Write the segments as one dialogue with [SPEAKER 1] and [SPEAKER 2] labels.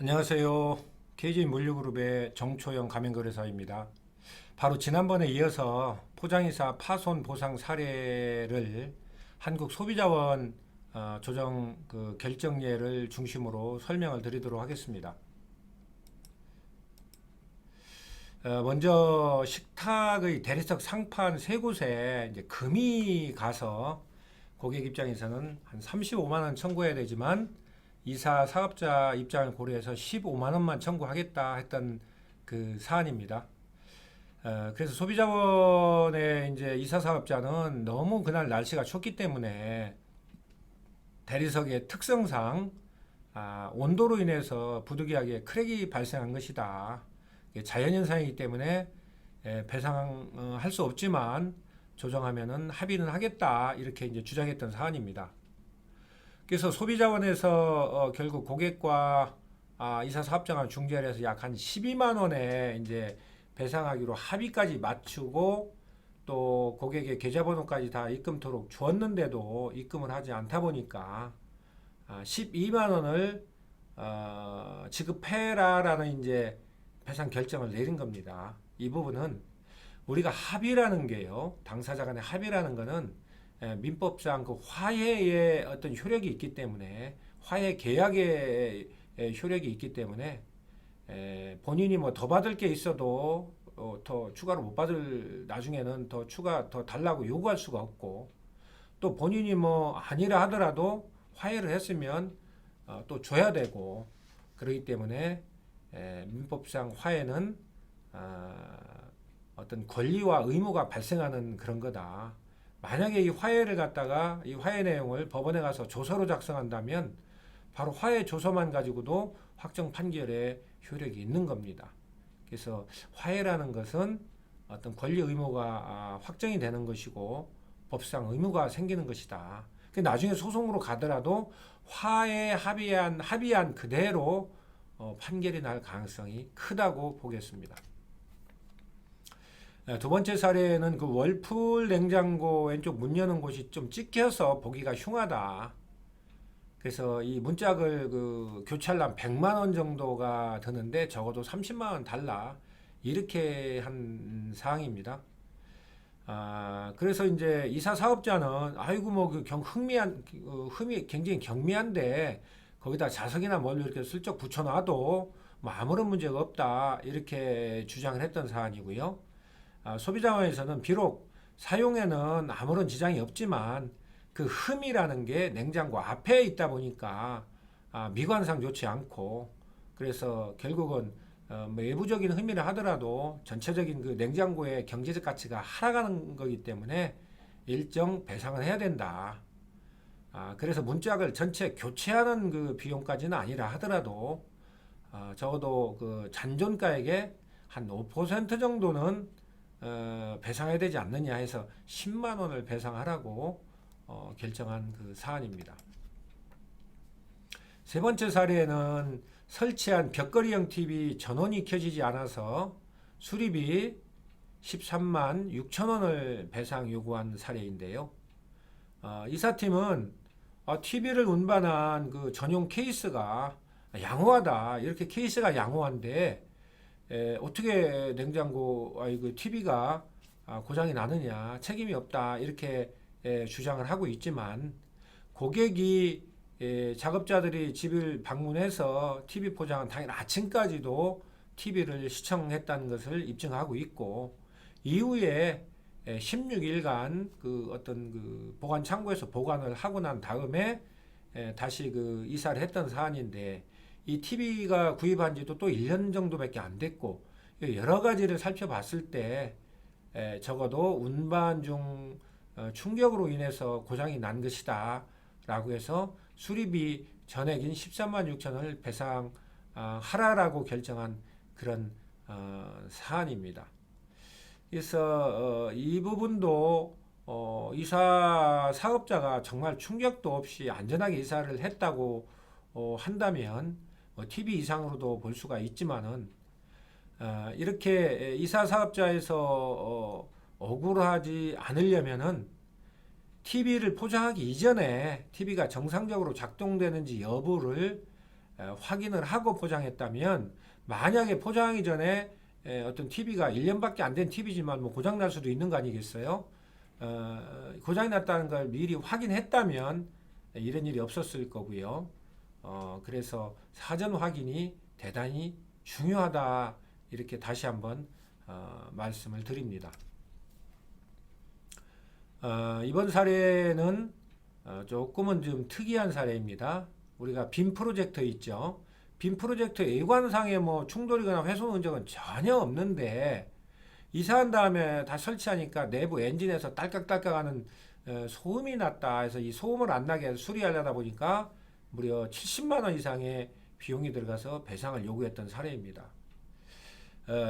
[SPEAKER 1] 안녕하세요. KG물류그룹의 정초영 가맹거래사입니다. 바로 지난번에 이어서 포장이사 파손 보상 사례를 한국소비자원 조정 결정례를 중심으로 설명을 드리도록 하겠습니다. 먼저 식탁의 대리석 상판 세 곳에 이제 금이 가서 고객 입장에서는 한 35만 원 청구해야 되지만 이사 사업자 입장을 고려해서 15만 원만 청구하겠다 했던 그 사안입니다. 그래서 소비자원의 이제 이사 사업자는 너무 그날 날씨가 춥기 때문에 대리석의 특성상 온도로 인해서 부득이하게 크랙이 발생한 것이다. 이게 자연현상이기 때문에 배상할 수 없지만 조정하면은 합의는 하겠다 이렇게 이제 주장했던 사안입니다. 그래서 소비자원에서 결국 고객과 이사 사업자가 중재를 해서 약 한 12만 원에 이제 배상하기로 합의까지 맞추고 또 고객의 계좌번호까지 다 입금토록 주었는데도 입금을 하지 않다 보니까 12만 원을 지급해라라는 이제 배상 결정을 내린 겁니다. 이 부분은 우리가 합의라는 게요, 당사자 간의 합의라는 거는 민법상 그 화해의 어떤 효력이 있기 때문에 화해 계약의 효력이 있기 때문에 본인이 뭐 더 받을 게 있어도 더 추가로 못 받을 나중에는 더 추가 더 달라고 요구할 수가 없고 또 본인이 뭐 아니라 하더라도 화해를 했으면 또 줘야 되고 그렇기 때문에 민법상 화해는 어떤 권리와 의무가 발생하는 그런 거다. 만약에 이 화해를 갖다가 이 화해 내용을 법원에 가서 조서로 작성한다면 바로 화해 조서만 가지고도 확정 판결에 효력이 있는 겁니다. 그래서 화해라는 것은 어떤 권리 의무가 확정이 되는 것이고 법상 의무가 생기는 것이다. 나중에 소송으로 가더라도 화해 합의한 그대로 판결이 날 가능성이 크다고 보겠습니다. 두 번째 사례는 그 월풀 냉장고 왼쪽 문 여는 곳이 좀 찍혀서 보기가 흉하다. 그래서 이 문짝을 그 교체하려면 100만 원 정도가 드는데 적어도 30만 원 달라. 이렇게 한 사항입니다. 그래서 이제 이사 사업자는 아이고 뭐 그 흠이 굉장히 경미한데 거기다 자석이나 뭘 이렇게 슬쩍 붙여놔도 뭐 아무런 문제가 없다. 이렇게 주장을 했던 사안이고요. 소비자원에서는 비록 사용에는 아무런 지장이 없지만 그 흠이라는 게 냉장고 앞에 있다 보니까 미관상 좋지 않고 그래서 결국은 뭐 외부적인 흠이라 하더라도 전체적인 그 냉장고의 경제적 가치가 하락하는 거기 때문에 일정 배상을 해야 된다. 그래서 문짝을 전체 교체하는 그 비용까지는 아니라 하더라도 적어도 그 잔존가액의 한 5% 정도는 배상해야 되지 않느냐 해서 10만 원을 배상하라고 결정한 그 사안입니다. 세 번째 사례는 설치한 벽걸이형 TV 전원이 켜지지 않아서 수리비 13만 6천 원을 배상 요구한 사례인데요. 이사팀은 TV를 운반한 그 전용 케이스가 양호하다. 이렇게 케이스가 양호한데 어떻게 그 TV가 고장이 나느냐 책임이 없다 이렇게 주장을 하고 있지만 고객이 작업자들이 집을 방문해서 TV 포장은 당일 아침까지도 TV를 시청했다는 것을 입증하고 있고 이후에 16일간 그 어떤 그 보관 창고에서 보관을 하고 난 다음에 다시 그 이사를 했던 사안인데 이 TV가 구입한 지도 또 1년 정도밖에 안 됐고 여러 가지를 살펴봤을 때 적어도 운반 중 충격으로 인해서 고장이 난 것이다 라고 해서 수리비 전액인 13만 6천 원을 배상하라라고 결정한 그런 사안입니다. 그래서 이 부분도 이사 사업자가 정말 충격도 없이 안전하게 이사를 했다고 한다면 TV 이상으로도 볼 수가 있지만은 이렇게 이사 사업자에서 억울하지 않으려면은 TV를 포장하기 이전에 TV가 정상적으로 작동되는지 여부를 확인을 하고 포장했다면, 만약에 포장하기 전에 어떤 TV가 1년밖에 안 된 TV지만 뭐 고장 날 수도 있는 거 아니겠어요? 고장이 났다는 걸 미리 확인했다면 이런 일이 없었을 거고요. 그래서 사전 확인이 대단히 중요하다, 이렇게 다시 한번 말씀을 드립니다. 이번 사례는 조금은 좀 특이한 사례입니다. 우리가 빔 프로젝터 있죠. 빔 프로젝터 외관상의 뭐 충돌이거나 훼손 흔적은 전혀 없는데, 이사한 다음에 다 설치하니까 내부 엔진에서 딸깍딸깍하는 소음이 났다 해서 이 소음을 안 나게 수리하려다 보니까 무려 70만 원 이상의 비용이 들어가서 배상을 요구했던 사례입니다.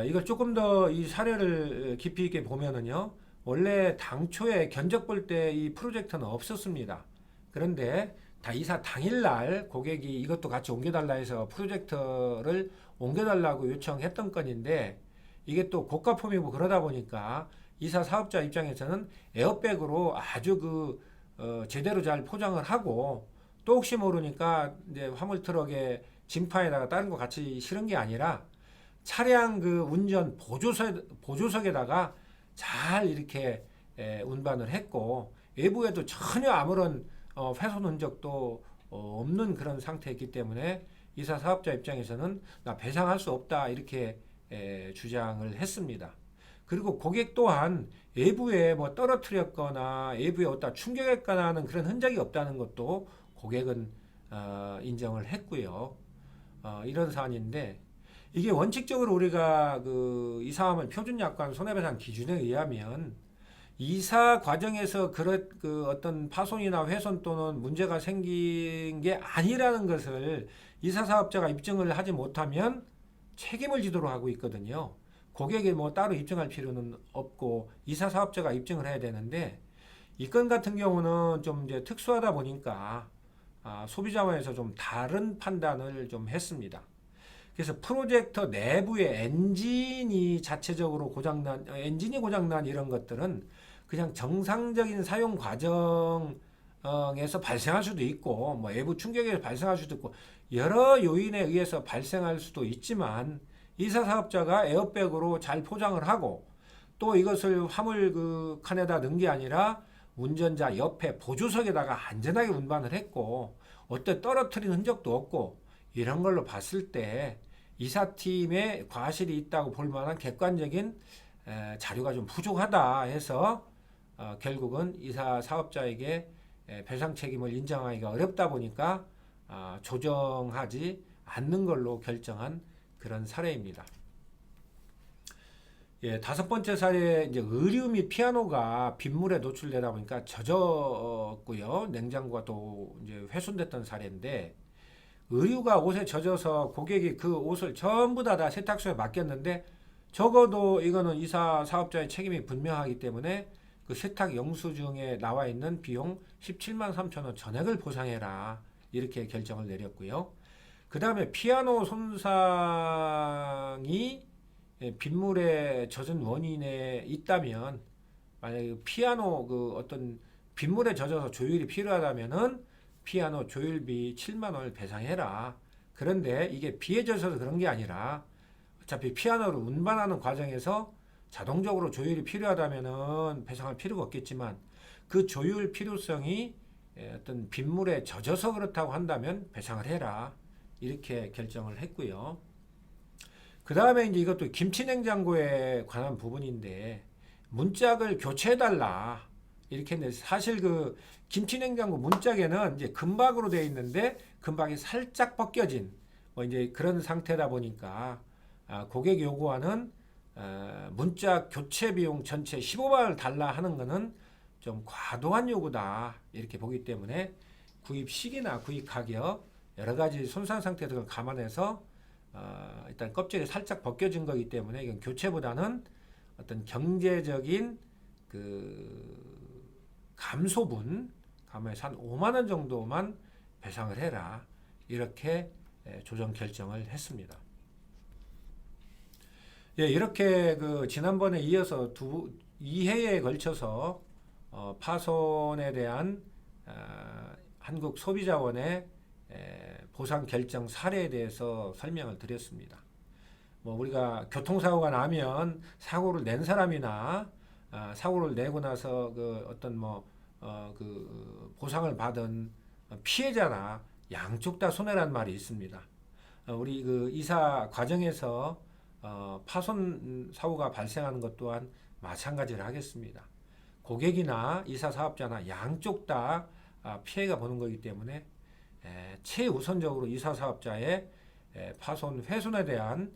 [SPEAKER 1] 이걸 조금 더 이 사례를 깊이 있게 보면은요, 원래 당초에 견적 볼 때 이 프로젝터는 없었습니다. 그런데 다 이사 당일날 고객이 이것도 같이 옮겨달라 해서 프로젝터를 옮겨달라고 요청했던 건인데, 이게 또 고가품이고 그러다 보니까 이사 사업자 입장에서는 에어백으로 아주 제대로 잘 포장을 하고, 또 혹시 모르니까 이제 화물 트럭에 짐판에다가 다른 거 같이 실은 게 아니라 차량 운전 보조석에다가 잘 이렇게 운반을 했고, 외부에도 전혀 아무런 훼손 흔적도 없는 그런 상태였기 때문에 이사 사업자 입장에서는 나 배상할 수 없다, 이렇게 주장을 했습니다. 그리고 고객 또한 외부에 뭐 떨어뜨렸거나 외부에 어디다 충격했거나 하는 그런 흔적이 없다는 것도 고객은 인정을 했고요. 이런 사안인데, 이게 원칙적으로 우리가 이사하면 표준약관 손해배상 기준에 의하면 이사 과정에서 어떤 파손이나 훼손 또는 문제가 생긴 게 아니라는 것을 이사 사업자가 입증을 하지 못하면 책임을 지도록 하고 있거든요. 고객이 뭐 따로 입증할 필요는 없고 이사 사업자가 입증을 해야 되는데, 이 건 같은 경우는 좀 이제 특수하다 보니까 소비자원에서 좀 다른 판단을 좀 했습니다. 그래서 프로젝터 내부의 엔진이 자체적으로 엔진이 고장난 이런 것들은 그냥 정상적인 사용 과정에서 발생할 수도 있고, 뭐 외부 충격에서 발생할 수도 있고, 여러 요인에 의해서 발생할 수도 있지만, 이사 사업자가 에어백으로 잘 포장을 하고, 또 이것을 화물 칸에다 넣은 게 아니라 운전자 옆에 보조석에다가 안전하게 운반을 했고, 어떤 떨어뜨린 흔적도 없고, 이런 걸로 봤을 때 이사팀에 과실이 있다고 볼 만한 객관적인 자료가 좀 부족하다 해서 결국은 이사 사업자에게 배상 책임을 인정하기가 어렵다 보니까 조정하지 않는 걸로 결정한 그런 사례입니다. 다섯 번째 사례, 이제 의류 및 피아노가 빗물에 노출되다 보니까 젖었고요. 냉장고가 또 이제 훼손됐던 사례인데, 의류가 옷에 젖어서 고객이 그 옷을 전부 다 세탁소에 맡겼는데, 적어도 이거는 이사 사업자의 책임이 분명하기 때문에 그 세탁 영수증에 나와 있는 비용 17만 3천 원 전액을 보상해라, 이렇게 결정을 내렸고요. 그 다음에 피아노 손상이 빗물에 젖은 원인에 있다면, 만약에 피아노 어떤 빗물에 젖어서 조율이 필요하다면은 피아노 조율비 7만 원을 배상해라. 그런데 이게 비에 젖어서 그런 게 아니라 어차피 피아노를 운반하는 과정에서 자동적으로 조율이 필요하다면은 배상할 필요가 없겠지만, 그 조율 필요성이 어떤 빗물에 젖어서 그렇다고 한다면 배상을 해라, 이렇게 결정을 했고요. 그 다음에 이제 이것도 김치냉장고에 관한 부분인데, 문짝을 교체해달라, 이렇게 했는데, 사실 김치냉장고 문짝에는 이제 금박으로 되어 있는데 금박이 살짝 벗겨진 뭐 이제 그런 상태다 보니까 고객 요구하는 문짝 교체 비용 전체 15만 원을 달라 하는 것은 좀 과도한 요구다, 이렇게 보기 때문에 구입 시기나 구입 가격 여러 가지 손상 상태 등을 감안해서 일단 껍질이 살짝 벗겨진 거기 때문에 이건 교체보다는 어떤 경제적인 감소분, 감에서 한 5만 원 정도만 배상을 해라, 이렇게 조정 결정을 했습니다. 이렇게 지난번에 이어서 2회에 걸쳐서 파손에 대한 한국 소비자원의 보상 결정 사례에 대해서 설명을 드렸습니다. 뭐 우리가 교통사고가 나면 사고를 낸 사람이나 사고를 내고 나서 그 어떤 그 보상을 받은 피해자나 양쪽 다 손해란 말이 있습니다. 우리 그 이사 과정에서 파손 사고가 발생하는 것 또한 마찬가지를 하겠습니다. 고객이나 이사 사업자나 양쪽 다 피해가 보는 거기 때문에 최우선적으로 이사 사업자의 파손 훼손에 대한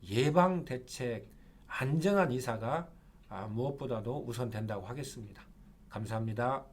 [SPEAKER 1] 예방 대책, 안전한 이사가 무엇보다도 우선된다고 하겠습니다. 감사합니다.